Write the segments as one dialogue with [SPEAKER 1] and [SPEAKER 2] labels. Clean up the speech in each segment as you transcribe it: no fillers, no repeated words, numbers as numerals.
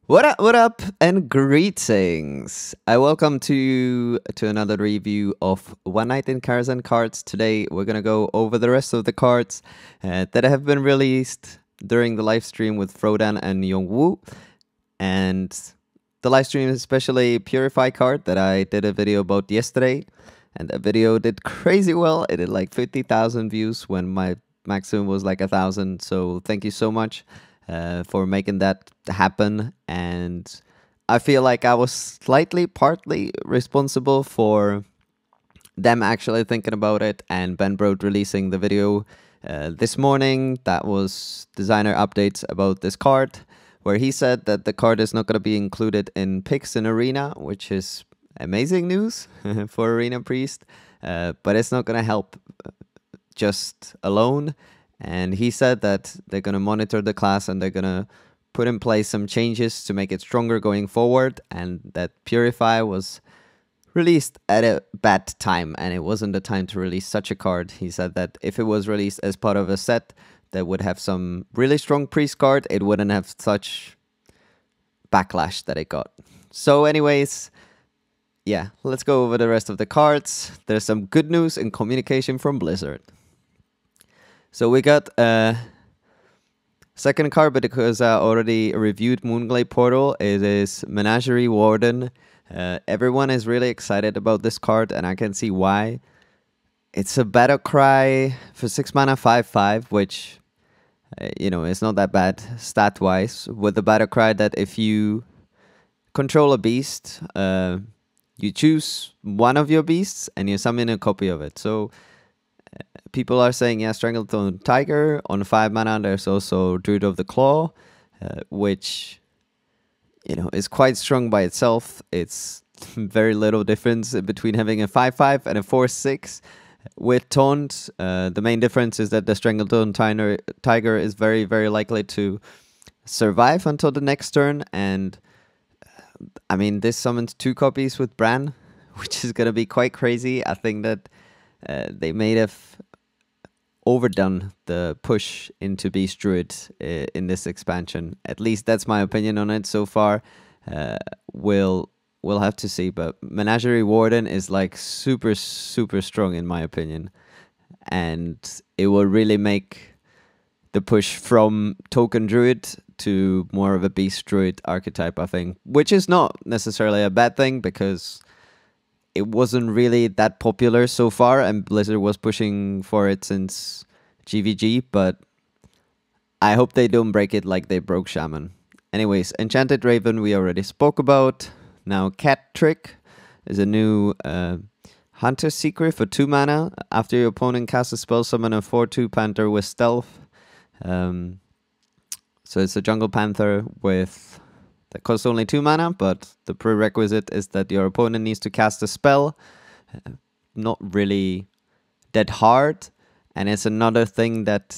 [SPEAKER 1] What up, and greetings! I welcome to you to another review of One Night in Karazhan cards. Today we're gonna go over the rest of the cards that have been released during the live stream with Frodan and Yongwoo. And the live stream is especially Purify card that I did a video about yesterday. And that video did crazy well. It did like 50,000 views when my maximum was like 1,000. So thank you so much for making that happen. And I feel like I was partly responsible for them actually thinking about it, and Ben Brode releasing the video this morning. That was designer updates about this card, where he said that the card is not going to be included in picks in Arena, which is amazing news for Arena Priest, but it's not going to help just alone. And he said that they're going to monitor the class and they're going to put in place some changes to make it stronger going forward, and that Purify was released at a bad time, and it wasn't the time to release such a card. He said that if it was released as part of a set that would have some really strong priest card, it wouldn't have such backlash that it got. So anyways, yeah, let's go over the rest of the cards. There's some good news in communication from Blizzard. So we got a second card, but because I already reviewed Moonglade Portal, it is Menagerie Warden. Everyone is really excited about this card, and I can see why. It's a battle cry for 6 mana 5/5, which, you know, is not that bad stat-wise. With the battle cry that if you control a beast, you choose one of your beasts and you summon a copy of it. So people are saying, yeah, Stranglethorn Tiger. On 5 mana, there's also Druid of the Claw, which, you know, is quite strong by itself. It's very little difference between having a 5/5 and a 4/6. With Taunt, the main difference is that the Stranglethorn Tiger is very, very likely to survive until the next turn. And, I mean, this summons 2 copies with Bran, which is going to be quite crazy. I think that they may have overdone the push into Beast Druid in this expansion. At least that's my opinion on it so far. We'll have to see, but Menagerie Warden is like super strong in my opinion, and it will really make the push from Token Druid to more of a Beast Druid archetype, I think, which is not necessarily a bad thing because it wasn't really that popular so far, and Blizzard was pushing for it since GVG, but I hope they don't break it like they broke Shaman. Anyways, Enchanted Raven we already spoke about. Now Cat Trick is a new Hunter Secret for 2 mana. After your opponent casts a spell, summon a 4/2 Panther with Stealth. So it's a Jungle Panther with that costs only 2 mana, but the prerequisite is that your opponent needs to cast a spell. Not really that hard, and it's another thing that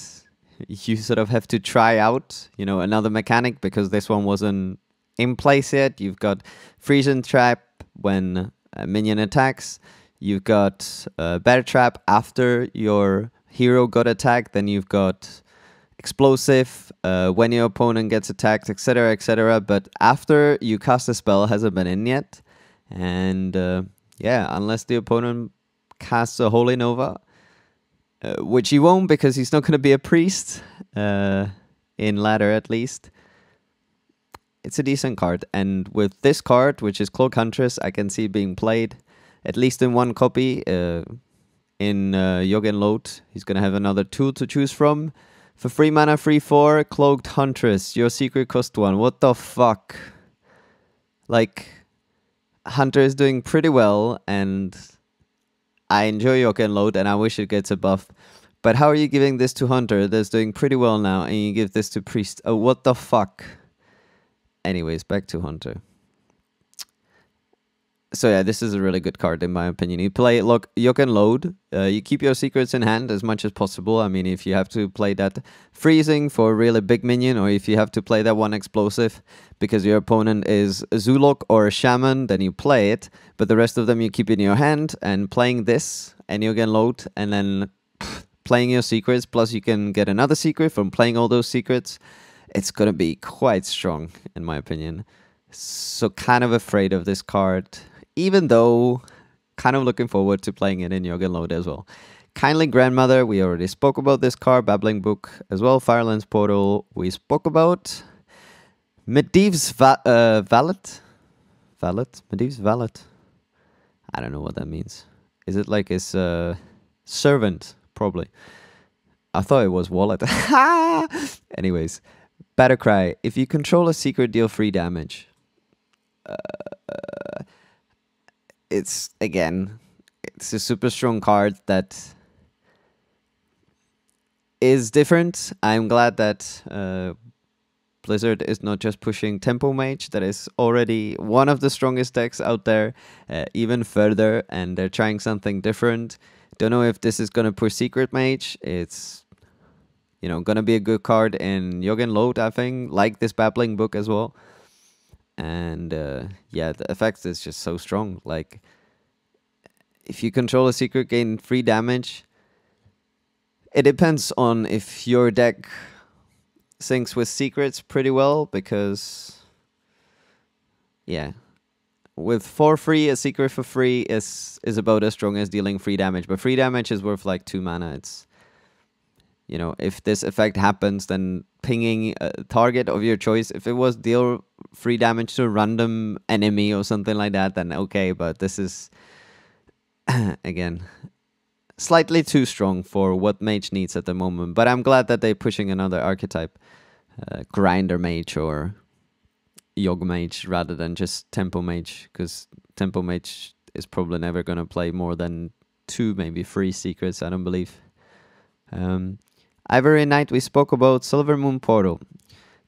[SPEAKER 1] you sort of have to try out, you know, another mechanic, because this one wasn't in place yet. You've got Freeze and Trap when a minion attacks. You've got Bear Trap after your hero got attacked. Then you've got Explosive when your opponent gets attacked, etc, etc. But after you cast a spell hasn't been in yet. And yeah, unless the opponent casts a Holy Nova, which he won't because he's not going to be a priest, in ladder at least. It's a decent card. And with this card, which is Cloak Huntress, I can see being played at least in 1 copy in Yogen Load. He's going to have another tool to choose from. For 3 mana, 3/4, Cloaked Huntress. Your secret cost 1. What the fuck? Like, Hunter is doing pretty well, and I enjoy Yoken Load, and I wish it gets a buff. But how are you giving this to Hunter that's doing pretty well now, and you give this to Priest? Oh, what the fuck? Anyways, back to Hunter. So yeah, this is a really good card in my opinion. You play Yoken Load, you keep your secrets in hand as much as possible. I mean, if you have to play that freezing for a really big minion, or if you have to play that 1 explosive because your opponent is a Zulok or a Shaman, then you play it. But the rest of them you keep in your hand, and playing this and Yoken Load, and then playing your secrets, plus you can get another secret from playing all those secrets. it's gonna be quite strong in my opinion. So kind of afraid of this card, even though kind of looking forward to playing it in Yogan Load as well. Kindly Grandmother, we already spoke about this card. Babbling Book as well. Firelands Portal, we spoke about. Medivh's Valet? Valet? Medivh's Valet? I don't know what that means. Is it like his servant? Probably. I thought it was wallet. Anyways, Battlecry. If you control a secret, deal 3 damage. It's, again, it's a super strong card that is different. I'm glad that Blizzard is not just pushing Tempo Mage, that is already one of the strongest decks out there, even further, and they're trying something different. Don't know if this is going to push Secret Mage. It's, you know, going to be a good card in Yogen Load, I think, like this Babbling Book as well. And yeah, the effect is just so strong. Like, if you control a secret, gain 3 damage. It depends on if your deck syncs with secrets pretty well, because yeah, with 4 free, a secret for free is about as strong as dealing 3 damage. But 3 damage is worth like 2 mana. It's, you know, if this effect happens, then pinging a target of your choice, if it was deal 3 damage to a random enemy or something like that, then okay. But this is, again, slightly too strong for what Mage needs at the moment. But I'm glad that they're pushing another archetype, Grinder Mage or Yog Mage, rather than just Tempo Mage, because Tempo Mage is probably never going to play more than 2, maybe 3 secrets, I don't believe. Ivory Knight, we spoke about. Silver Moon Portal.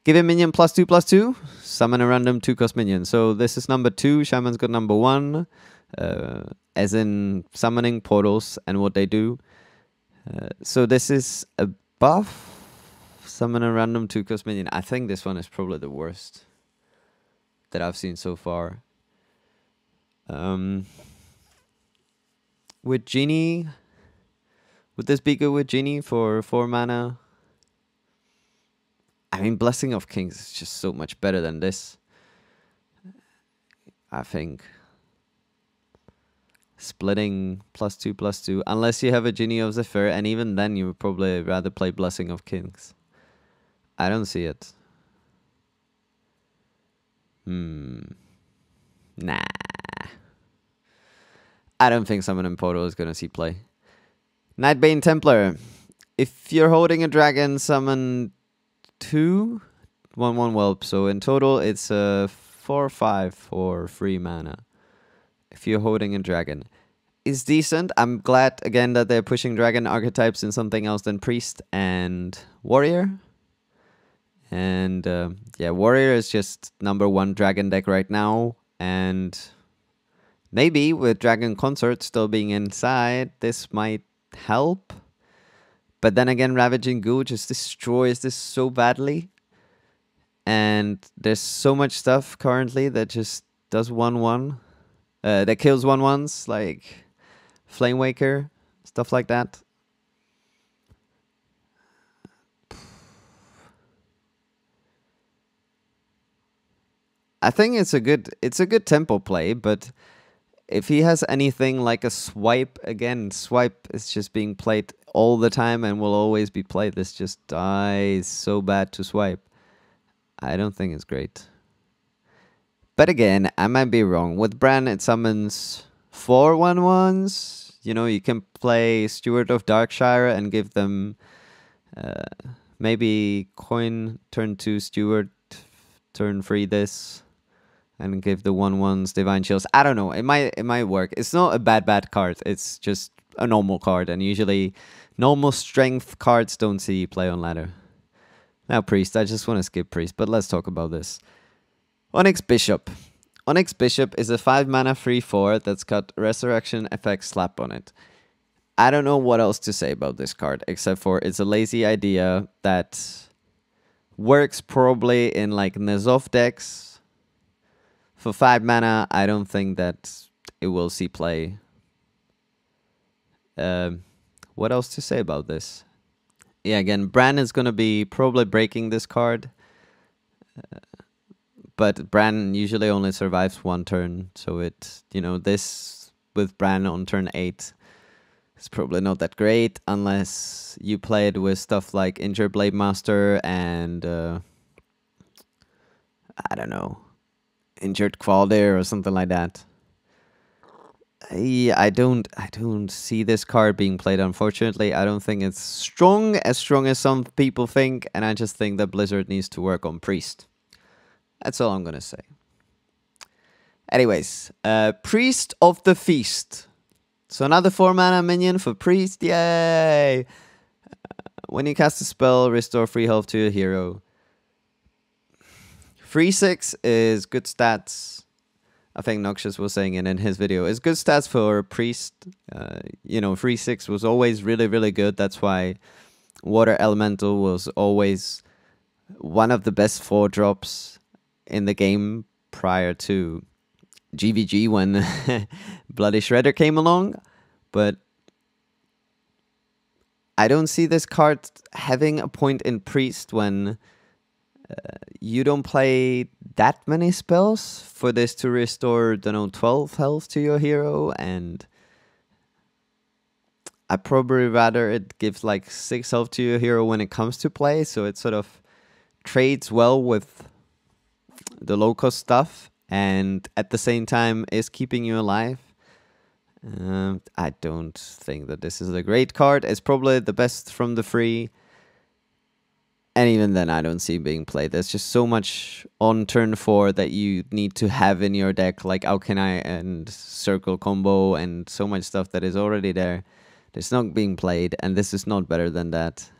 [SPEAKER 1] Give a minion +2/+2. Summon a random 2-cost minion. So this is number 2. Shaman's got number 1. As in summoning portals and what they do. So this is a buff. Summon a random 2-cost minion. I think this one is probably the worst that I've seen so far. With Genie, would this be good with Genie for 4 mana? I mean, Blessing of Kings is just so much better than this, I think. Splitting +2/+2, unless you have a Genie of Zephyr, and even then you would probably rather play Blessing of Kings. I don't see it. Nah. I don't think Summoning Portal is gonna see play. Nightbane Templar. If you're holding a dragon, summon 2 1/1 whelp. So in total it's a 4/5 for 3 mana. If you're holding a dragon, is decent. I'm glad again that they're pushing dragon archetypes in something else than priest and warrior. And yeah, warrior is just number 1 dragon deck right now, and maybe with Dragon Consort still being inside, this might help. But then again, Ravaging Ghoul just destroys this so badly, and there's so much stuff currently that just does 1/1. That kills 1/1s, like Flame Waker, stuff like that. I think it's a good tempo play, but if he has anything like a swipe, again, swipe is just being played all the time and will always be played. This just dies so bad to swipe. I don't think it's great. But again, I might be wrong. With Bran, it summons 4 1/1s. You know, you can play Steward of Darkshire and give them maybe coin turn 2 Steward, turn 3 this, and give the 1/1s Divine Shields. I don't know. It might work. It's not a bad card. It's just a normal card, and usually normal strength cards don't see play on ladder. Now Priest. I just want to skip Priest, but let's talk about this. Onyx Bishop. Onyx Bishop is a 5 mana 3/4 that's got Resurrection effect slap on it. I don't know what else to say about this card, except for it's a lazy idea that works probably in like Nezov decks. For 5 mana, I don't think that it will see play. What else to say about this? Yeah, again, Bran is going to be probably breaking this card. But Bran usually only survives one turn, so this with Bran on turn 8 is probably not that great unless you play it with stuff like Injured Blade Master and I don't know, Injured Qualder or something like that. Yeah, I don't see this card being played, unfortunately. I don't think it's strong as some people think, and I just think that Blizzard needs to work on Priest. That's all I'm gonna say. Anyways, Priest of the Feast. So another 4-mana minion for Priest, yay! When you cast a spell, restore free health to a hero. 3/6 is good stats. I think Noxious was saying it in his video. It's good stats for Priest. 3/6 was always really, really good. That's why Water Elemental was always one of the best 4-drops in the game prior to GVG when Bloody Shredder came along. But I don't see this card having a point in Priest when you don't play that many spells for this to restore, 12 health to your hero, and I probably rather it gives like 6 health to your hero when it comes to play, so it sort of trades well with the low cost stuff and at the same time is keeping you alive. I don't think that this is a great card. It's probably the best from the free. And even then, I don't see it being played. There's just so much on turn 4 that you need to have in your deck, like Aukenai and Circle Combo, and so much stuff that is already there. It's not being played, and this is not better than that.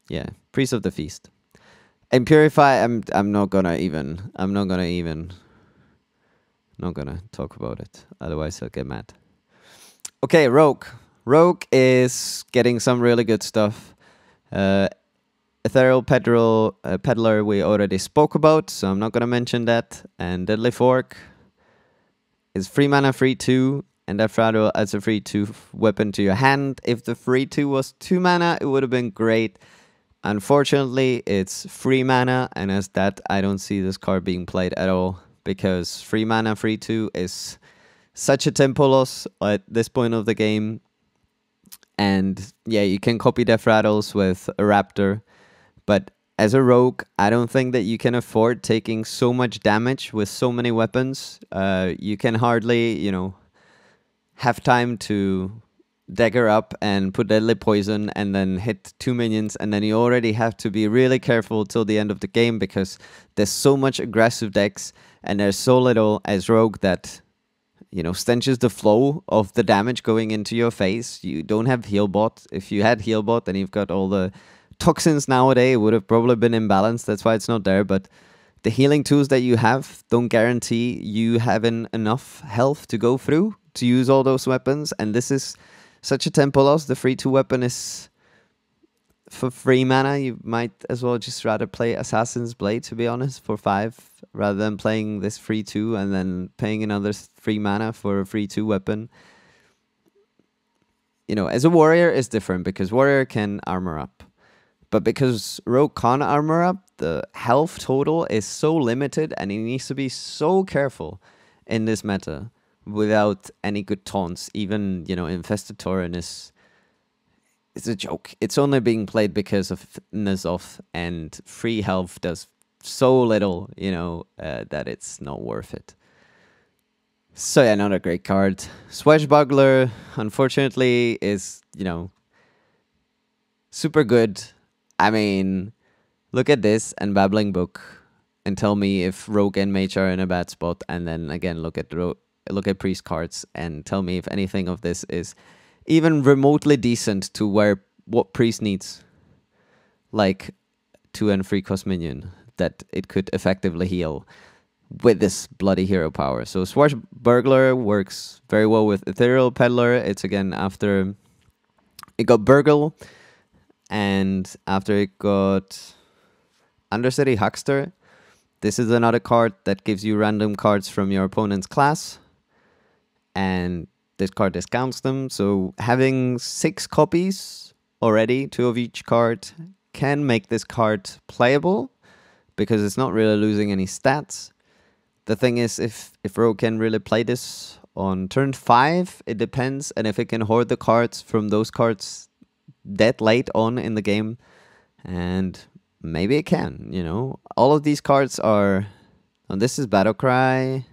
[SPEAKER 1] Yeah, Priest of the Feast. And Purify, I'm not gonna talk about it. Otherwise, I'll get mad. Okay, Rogue. Rogue is getting some really good stuff. Ethereal Peddler we already spoke about, so I'm not going to mention that. And Deadly Fork is 3 mana, 3/2, and Ephrato adds a 3/2 weapon to your hand. If the 3/2 was 2 mana, it would have been great. Unfortunately, it's 3 mana, and as that, I don't see this card being played at all, because 3 mana, 3/2 is such a tempo loss at this point of the game. And yeah, you can copy Death Rattles with a Raptor, but as a rogue, I don't think that you can afford taking so much damage with so many weapons. You can hardly, have time to dagger up and put Deadly Poison and then hit 2 minions, and then you already have to be really careful till the end of the game because there's so much aggressive decks and there's so little as rogue that stenches the flow of the damage going into your face. You don't have Healbot. If you had Healbot, then you've got all the toxins nowadays. It would have probably been imbalanced. That's why it's not there. But the healing tools that you have don't guarantee you having enough health to go through to use all those weapons. And this is such a tempo loss. The 3/2 weapon is for 3 mana. You might as well just rather play Assassin's Blade, to be honest, for 5, rather than playing this 3/2 and then paying another 3 mana for a 3/2 weapon. As a warrior, it's different because warrior can armor up. But because rogue can't armor up, the health total is so limited and he needs to be so careful in this meta without any good taunts. Even, Infested Tauren is a joke. It's only being played because of N'Zoth, and free health does so little, that it's not worth it. So yeah, not a great card. Swashbuckler, unfortunately, is, super good. I mean, look at this and Babbling Book and tell me if Rogue and Mage are in a bad spot, and then again look at Priest cards and tell me if anything of this is even remotely decent to what Priest needs. Like 2 and 3 cost minion that it could effectively heal with this bloody hero power. So Swashbuckler works very well with Ethereal Peddler. It's again after it got Burgle, and after it got Undercity Huckster. This is another card that gives you random cards from your opponent's class, and this card discounts them. So having 6 copies already, 2 of each card, can make this card playable because it's not really losing any stats. The thing is, if Rogue can really play this on turn 5, it depends, and if it can hoard the cards from those cards that late on in the game, and maybe it can, you know. All of these cards are... Oh, this is Battlecry,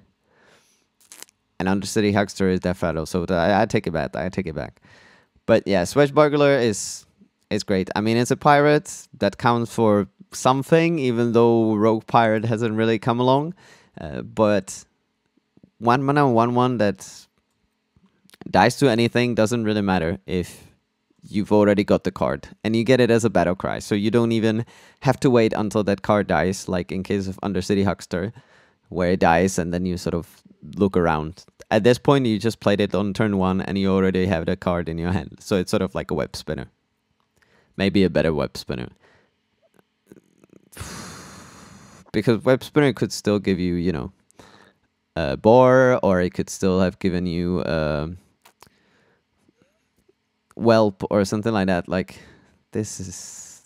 [SPEAKER 1] and Undercity Huckster is Death Rattle, so I take it back. I take it back. But yeah, Swashbuckler is great. I mean, it's a pirate that counts for something, even though Rogue Pirate hasn't really come along. But 1 mana, 1/1 that dies to anything doesn't really matter if you've already got the card. And you get it as a battle cry, so you don't even have to wait until that card dies, like in case of Undercity Huckster, where it dies and then you sort of look around. At this point, you just played it on turn 1 and you already have the card in your hand. So it's sort of like a web spinner. Maybe a better web spinner. Because web spinner could still give you, you know, a boar, or it could still have given you whelp or something like that. Like, this is...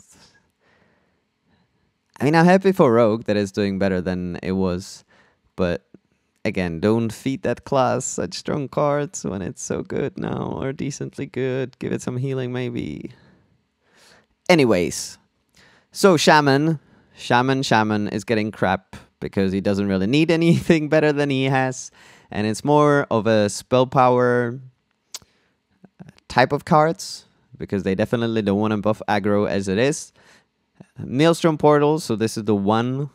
[SPEAKER 1] I mean, I'm happy for Rogue that it's doing better than it was, but again, don't feed that class such strong cards when it's so good now, or decently good. Give it some healing, maybe. Anyways, so Shaman is getting crap because he doesn't really need anything better than he has, and it's more of a spell power type of cards because they definitely don't want to buff aggro as it is. Maelstrom Portal, so this is the one.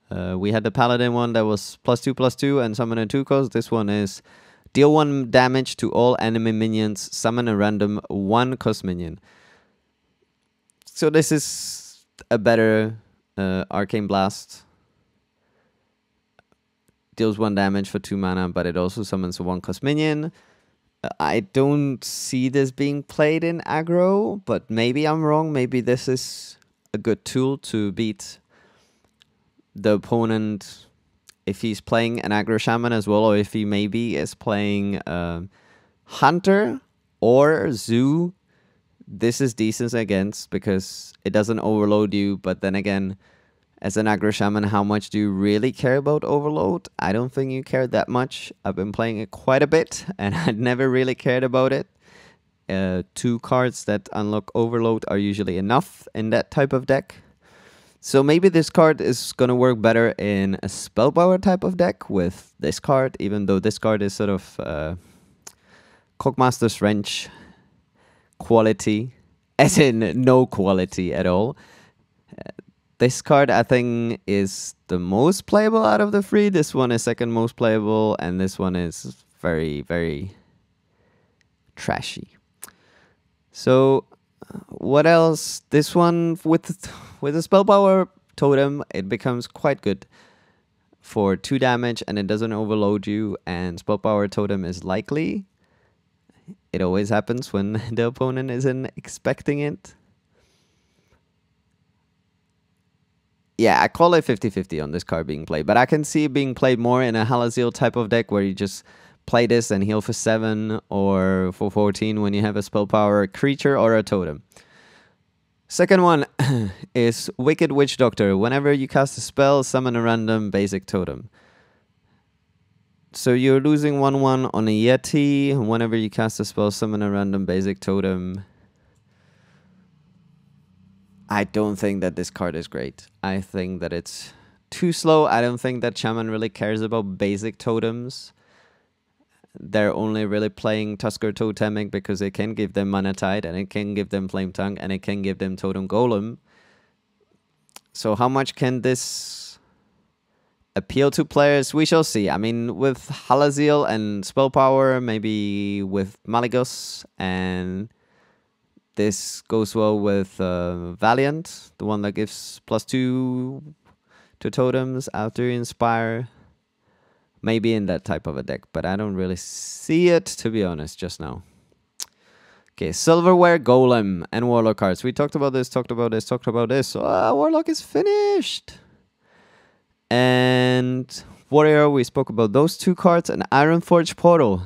[SPEAKER 1] We had the Paladin one that was +2/+2 and summon a 2-cost. This one is deal 1 damage to all enemy minions, summon a random 1-cost minion. So this is a better Arcane Blast. Deals 1 damage for 2 mana, but it also summons a 1-cost minion. I don't see this being played in aggro, but maybe I'm wrong. Maybe this is a good tool to beat the opponent if he's playing an aggro shaman as well, or if he maybe is playing Hunter or Zoo. This is decent against because it doesn't overload you, but then again, as an aggro shaman, how much do you really care about overload? I don't think you care that much. I've been playing it quite a bit, and I'd never really cared about it. 2 cards that unlock overload are usually enough in that type of deck. So maybe this card is going to work better in a spell power type of deck with this card, even though this card is sort of Cockmaster's Wrench quality, as in no quality at all. This card, I think, is the most playable out of the 3. This one is second most playable, and this one is very, very trashy. So, what else? This one, with a spell power totem, it becomes quite good for 2 damage, and it doesn't overload you, and spell power totem is likely. It always happens when the opponent isn't expecting it. Yeah, I call it 50-50 on this card being played, but I can see it being played more in a Halazil type of deck where you just play this and heal for 7 or for 14 when you have a spell power creature or a totem. Second one is Wicked Witch Doctor. Whenever you cast a spell, summon a random basic totem. So you're losing 1/1 on a Yeti. Whenever you cast a spell, summon a random basic totem. I don't think that this card is great. I think that it's too slow. I don't think that Shaman really cares about basic totems. They're only really playing Tusker Totemic because it can give them Mana Tide, and it can give them Flame Tongue, and it can give them Totem Golem. So how much can this appeal to players? We shall see. I mean, with Halazil and Spell Power, maybe with Malygos, and this goes well with Valiant, the one that gives +2 to totems after you inspire. Maybe in that type of a deck, but I don't really see it, to be honest, just now. Okay, Silverware Golem and Warlock cards. We talked about this, talked about this. Warlock is finished. And Warrior, we spoke about those 2 cards, and Ironforge Portal.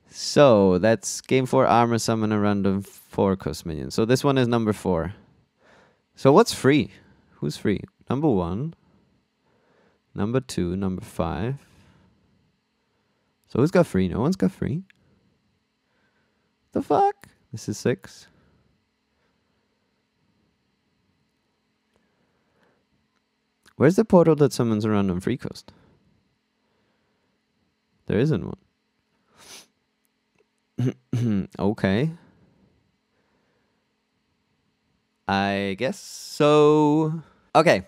[SPEAKER 1] So, that's game 4 armor, summon a random 4-cost minion. So this one is number 4. So what's free? Who's free? Number 1, number 2, number 5. So who's got free? No one's got free. The fuck? This is 6. Where's the portal that summons a random free cost? There isn't one. Okay. I guess so. Okay.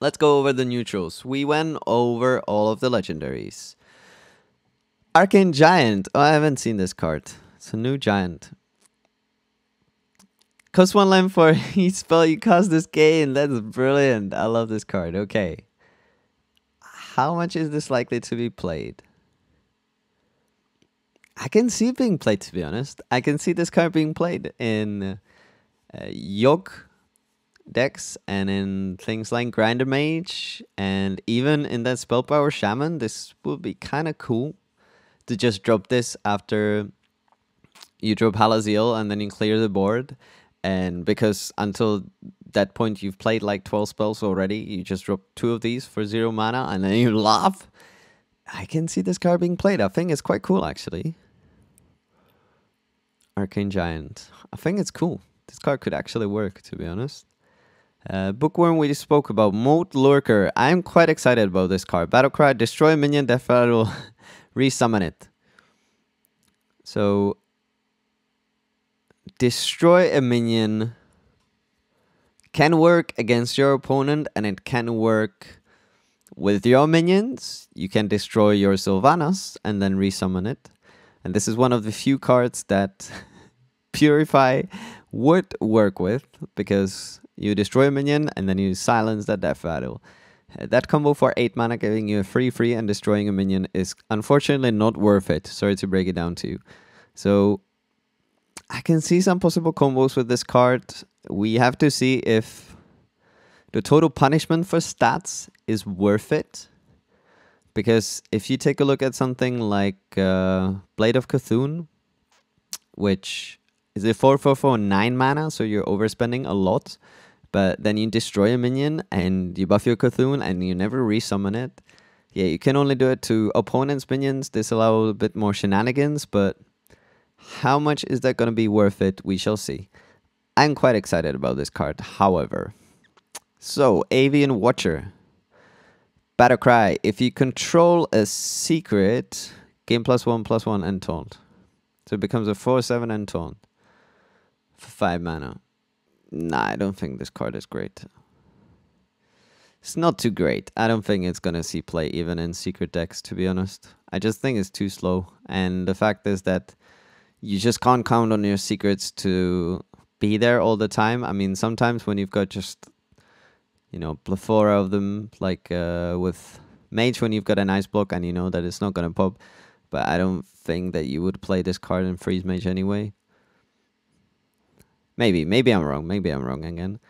[SPEAKER 1] Let's go over the neutrals. We went over all of the legendaries. Arcane Giant. Oh, I haven't seen this card. It's a new giant. Cost 1 land for each spell you cast this game. That's brilliant. I love this card. Okay. How much is this likely to be played? I can see it being played, to be honest. I can see this card being played in Yogg decks and in things like Grinder Mage, and even in that Spellpower Shaman. This would be kind of cool to just drop this after you drop Halaziel and then you clear the board. And because until that point you've played like 12 spells already, you just drop 2 of these for 0 mana and then you laugh. I can see this card being played. I think it's quite cool, actually. Arcane Giant. I think it's cool. This card could actually work, to be honest. Bookworm we just spoke about. Moat Lurker. I'm quite excited about this card. Battlecry, destroy a minion, Death Rattle, resummon it. So, destroy a minion can work against your opponent, and it can work with your minions. You can destroy your Sylvanas and then resummon it. And this is one of the few cards that Purify would work with, because you destroy a minion and then you silence that Death Rattle. That combo for 8 mana, giving you a free and destroying a minion, is unfortunately not worth it. Sorry to break it down to you. So I can see some possible combos with this card. We have to see if the total punishment for stats is worth it. Because if you take a look at something like Blade of Cthulhu, which is a 4/4/4 9 mana, so you're overspending a lot. But then you destroy a minion and you buff your Cthulhu and you never resummon it. Yeah, you can only do it to opponents' minions. This allows a bit more shenanigans, but how much is that going to be worth it? We shall see. I'm quite excited about this card, however. So, Avian Watcher. Battlecry. If you control a secret, gain +1/+1 and taunt. So it becomes a 4/7 and taunt. For 5 mana. Nah, I don't think this card is great. It's not too great. I don't think it's gonna see play even in secret decks, to be honest. I just think it's too slow. And the fact is that you just can't count on your secrets to be there all the time. I mean, sometimes when you've got just, you know, plethora of them, like with Mage, when you've got a nice block and you know that it's not gonna pop. But I don't think that you would play this card in Freeze Mage anyway. Maybe I'm wrong. Maybe I'm wrong again.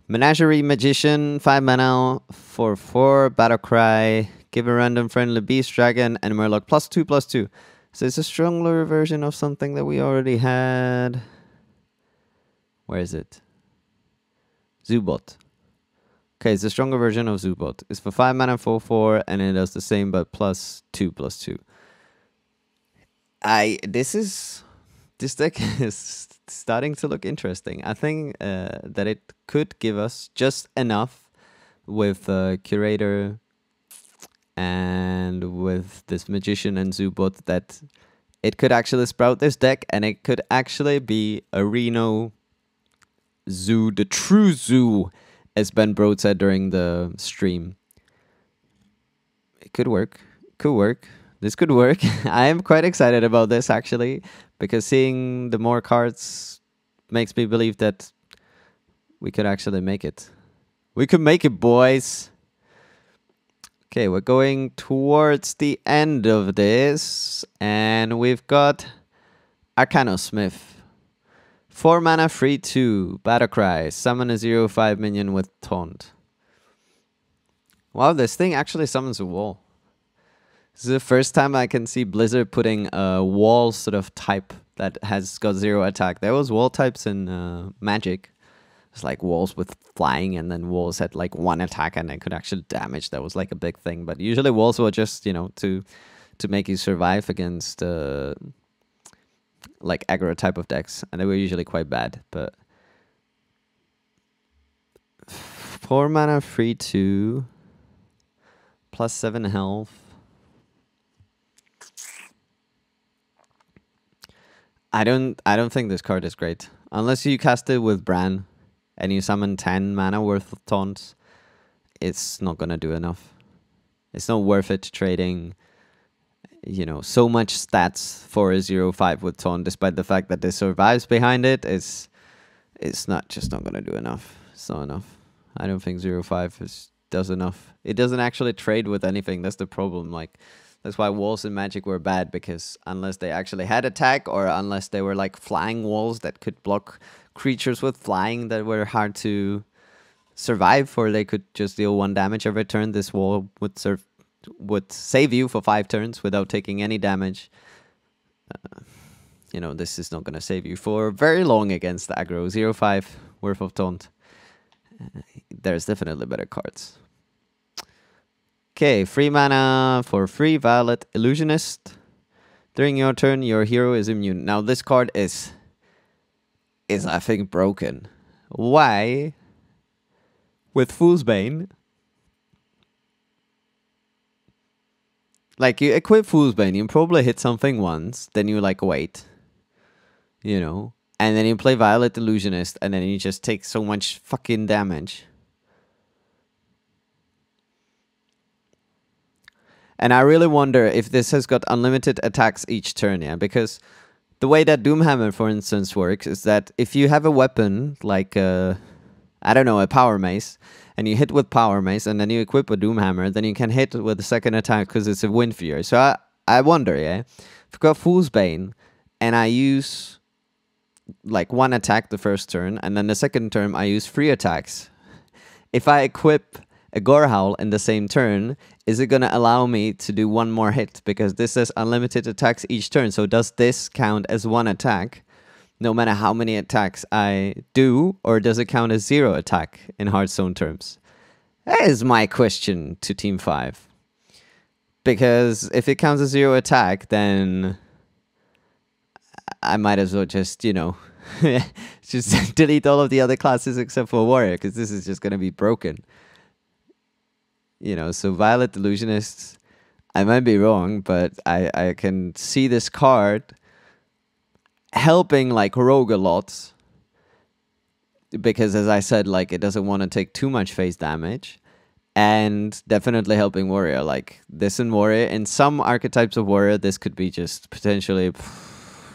[SPEAKER 1] Menagerie Magician, 5 mana, 4/4, Battlecry, give a random friendly Beast Dragon, and Murloc +2/+2. So it's a stronger version of something that we already had. Where is it? Zubot. Okay, it's a stronger version of Zubot. It's for 5 mana, 4/4, and it does the same but +2/+2. This deck is starting to look interesting. I think that it could give us just enough with Curator and with this Magician and Zubot that it could actually sprout this deck, and it could actually be a Reno Zoo, the true Zoo, as Ben Broad said during the stream. It could work. Could work. This could work. I am quite excited about this, actually, because seeing the more cards makes me believe that we could actually make it. We could make it, boys. Okay, we're going towards the end of this, and we've got Arcanosmith. 4 mana, 3/2, Battlecry, summon a 0/5 minion with taunt. Wow, this thing actually summons a wall. This is the first time I can see Blizzard putting a wall sort of type that has got 0 attack. There was wall types in Magic, It's like walls with flying, and then walls had like one attack and they could actually damage. That was like a big thing. But usually walls were just, you know, to make you survive against like aggro type of decks, and they were usually quite bad. But 4 mana, 3/2, plus 7 health. I don't think this card is great unless you cast it with Bran and you summon 10 mana worth of taunts. It's not gonna do enough. It's not worth it trading, you know, so much stats for a 0/5 with taunt, despite the fact that this survives behind it. It's not gonna do enough. It's not enough. I don't think 0/5 does enough. It doesn't actually trade with anything. That's the problem. Like, that's why walls in Magic were bad, because unless they actually had attack, or unless they were like flying walls that could block creatures with flying that were hard to survive, or they could just deal 1 damage every turn, this wall would save you for 5 turns without taking any damage. You know, this is not going to save you for very long against aggro. 0/5 worth of taunt. There's definitely better cards. Okay, 3 mana for free Violet Illusionist. During your turn, your hero is immune. Now this card is I think broken. Why? With Fool's Bane, like, you equip Fool's Bane, you probably hit something once, then you like wait, you know, and then you play Violet Illusionist, and then you just take so much fucking damage. And I really wonder if this has got unlimited attacks each turn, yeah? Because the way that Doomhammer, for instance, works is that if you have a weapon, like, I don't know, a Power Mace, and you hit with Power Mace, and then you equip a Doomhammer, then you can hit with the second attack because it's a Wind Fury. So I wonder, yeah? If I've got Fool's Bane, and I use, like, 1 attack the first turn, and then the second turn I use 3 attacks. If I equip a Gorehowl in the same turn, is it going to allow me to do 1 more hit? Because this says unlimited attacks each turn. So does this count as 1 attack, no matter how many attacks I do? Or does it count as 0 attack in Hearthstone terms? That is my question to Team 5. Because if it counts as 0 attack, then I might as well just, you know, just delete all of the other classes except for Warrior, because this is just going to be broken. You know, so Violet Illusionists, I might be wrong, but I can see this card helping, like, Rogue a lot. Because, as I said, like, it doesn't want to take too much face damage. And definitely helping Warrior. Like, this in Warrior, in some archetypes of Warrior, this could be just potentially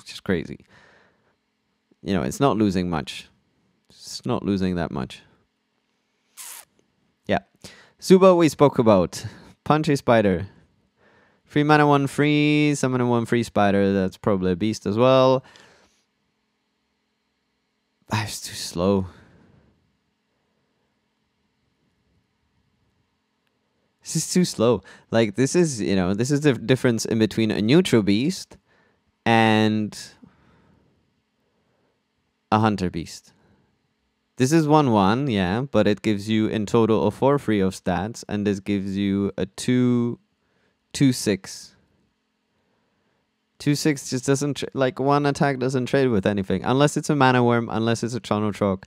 [SPEAKER 1] just crazy. You know, it's not losing much. It's not losing that much. Yeah. Zuba we spoke about. Punchy Spider. 3 mana 1 free. Summon a 1 free spider. That's probably a beast as well. It's too slow. This is too slow. Like, this is, you know, this is the difference in between a neutral beast and a hunter beast. This is 1/1, yeah, but it gives you in total a 4 free of stats, and this gives you a 2/6. 2/6 just doesn't, like, 1 attack doesn't trade with anything, unless it's a mana worm, unless it's a Chronotrog.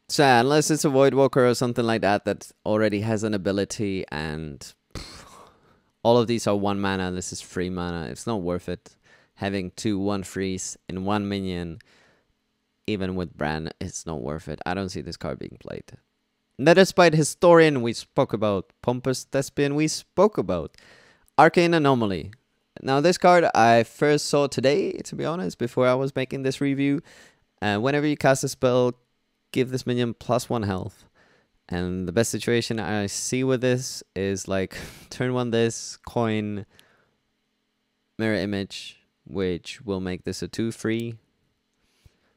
[SPEAKER 1] So yeah, unless it's a Voidwalker or something like that that already has an ability, and all of these are 1 mana, this is 3 mana. It's not worth it. Having 2 1/3s in 1 minion, even with Bran, it's not worth it. I don't see this card being played. That despite Historian we spoke about, Pompous Thespian we spoke about, Arcane Anomaly. Now this card I first saw today, to be honest, before I was making this review. Whenever you cast a spell, give this minion +1 health. And the best situation I see with this is, like, turn 1 this, coin, Mirror Image, which will make this a 2/3.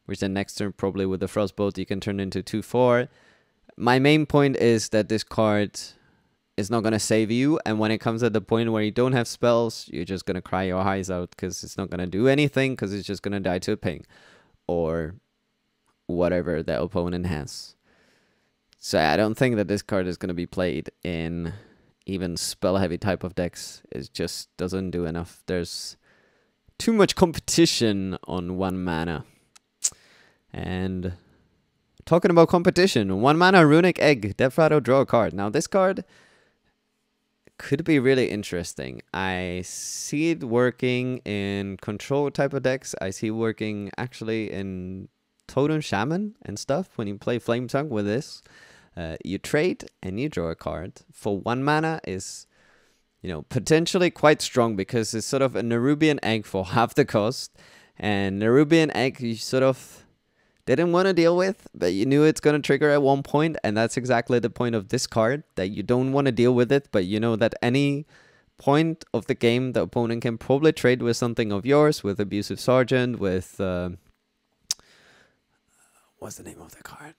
[SPEAKER 1] Which then next turn, probably with the Frostbolt, you can turn into 2/4. My main point is that this card is not going to save you. And when it comes at the point where you don't have spells, you're just going to cry your eyes out because it's not going to do anything, because it's just going to die to a ping. Or whatever the opponent has. So I don't think that this card is going to be played in even spell-heavy type of decks. It just doesn't do enough. There's too much competition on 1 mana. And talking about competition, 1 mana Runic Egg, Death Rattle, draw a card. Now this card could be really interesting. I see it working in control type of decks. I see it working actually in Totem Shaman and stuff. When you play Flame Tongue with this, you trade and you draw a card. For 1 mana is, you know, potentially quite strong because it's sort of a Nerubian Egg for half the cost. And Nerubian Egg you sort of didn't want to deal with, but you knew it's going to trigger at one point, and that's exactly the point of this card, that you don't want to deal with it, but you know that any point of the game the opponent can probably trade with something of yours, with Abusive Sergeant, with what's the name of the card?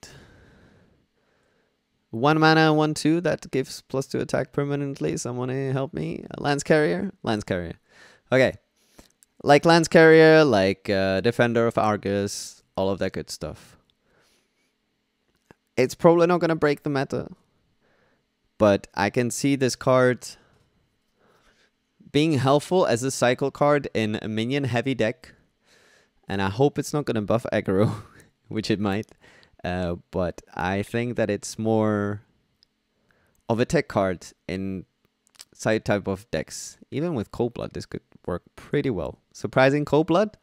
[SPEAKER 1] 1 mana, 1/2 that gives +2 attack permanently. Someone help me. Lance Carrier? Lance Carrier. Okay. Like Lance Carrier, like Defender of Argus, all of that good stuff. It's probably not going to break the meta, but I can see this card being helpful as a cycle card in a minion heavy deck, and I hope it's not going to buff aggro, which it might, but I think that it's more of a tech card in side type of decks. Even with Cold Blood, this could work pretty well. Surprising Cold Blood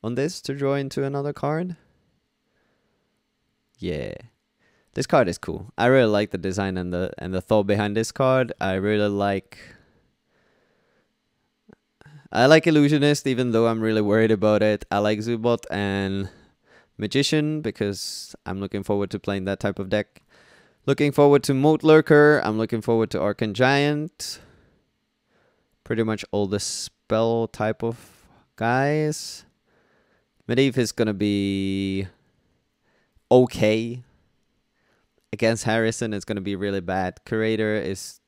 [SPEAKER 1] on this to draw into another card. Yeah, this card is cool. I really like the design and the thought behind this card. I like Illusionist, even though I'm really worried about it. I like Zubot and Magician because I'm looking forward to playing that type of deck. Looking forward to Moat Lurker. I'm looking forward to Arcane Giant. Pretty much all the spell type of guys. Medivh is going to be okay. Against Harrison, it's going to be really bad. Curator is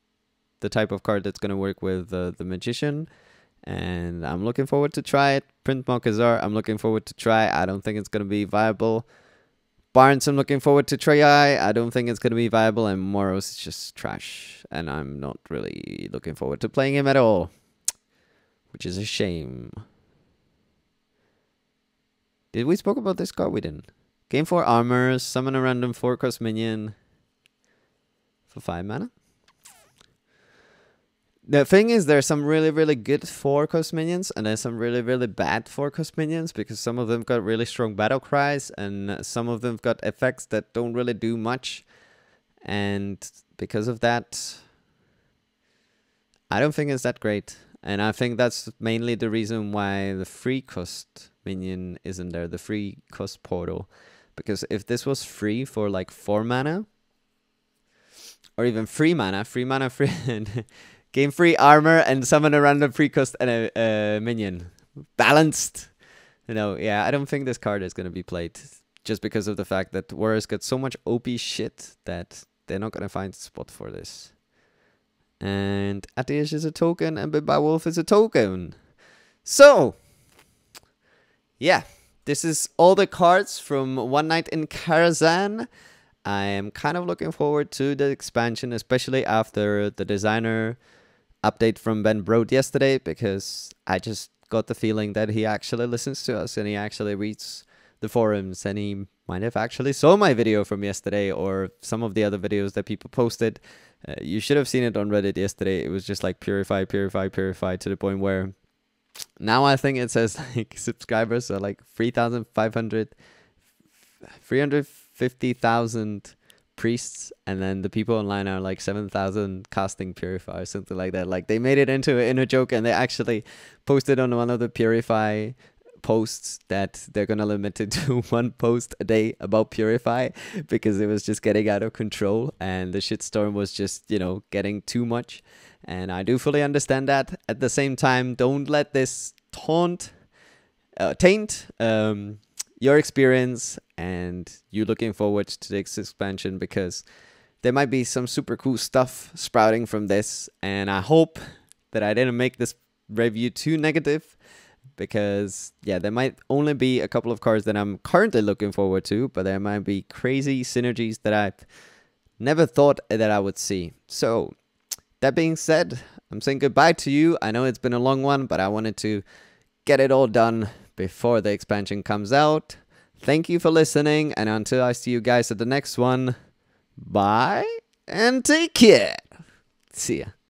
[SPEAKER 1] the type of card that's going to work with the Magician. And I'm looking forward to try it. Print Malkazar, I'm looking forward to try. I don't think it's going to be viable. Barnes, I'm looking forward to try. I don't think it's going to be viable. And Moros is just trash. And I'm not really looking forward to playing him at all. Which is a shame. Did we spoke about this card? We didn't. Gain 4 armor, summon a random 4-cost minion for 5 mana. The thing is, there's some really, really good 4-cost minions, and there's some really, really bad 4-cost minions, because some of them got really strong battle cries, and some of them got effects that don't really do much. And because of that, I don't think it's that great. And I think that's mainly the reason why the free cost minion isn't there, the free cost portal. Because if this was free for like 4 mana, or even free mana, game free armor and summon a random free cost and a minion. Balanced. You know, yeah, I don't think this card is going to be played. Just because of the fact that Warriors got so much OP shit that they're not going to find a spot for this. And Atish is a token, and Wolf is a token. So, yeah, this is all the cards from One Night in Karazhan. I am kind of looking forward to the expansion, especially after the designer update from Ben Brode yesterday, because I just got the feeling that he actually listens to us and he actually reads the forums, and he might have actually saw my video from yesterday or some of the other videos that people posted. You should have seen it on Reddit yesterday. It was just like purify, purify, purify, to the point where now I think it says like subscribers are like 350,000 priests, and then the people online are like 7,000 casting purify or something like that. Like they made it into a joke, and they actually posted on one of the purify posts that they're gonna limit it to 1 post a day about purify, because it was just getting out of control and the shitstorm was just, you know, getting too much. And I do fully understand that. At the same time, don't let this taint your experience and you looking forward to the next expansion, because there might be some super cool stuff sprouting from this. And I hope that I didn't make this review too negative, because yeah, there might only be a couple of cards that I'm currently looking forward to, but there might be crazy synergies that I never thought that I would see. So, that being said, I'm saying goodbye to you. I know it's been a long one, but I wanted to get it all done before the expansion comes out. Thank you for listening, and until I see you guys at the next one, bye and take care. See ya.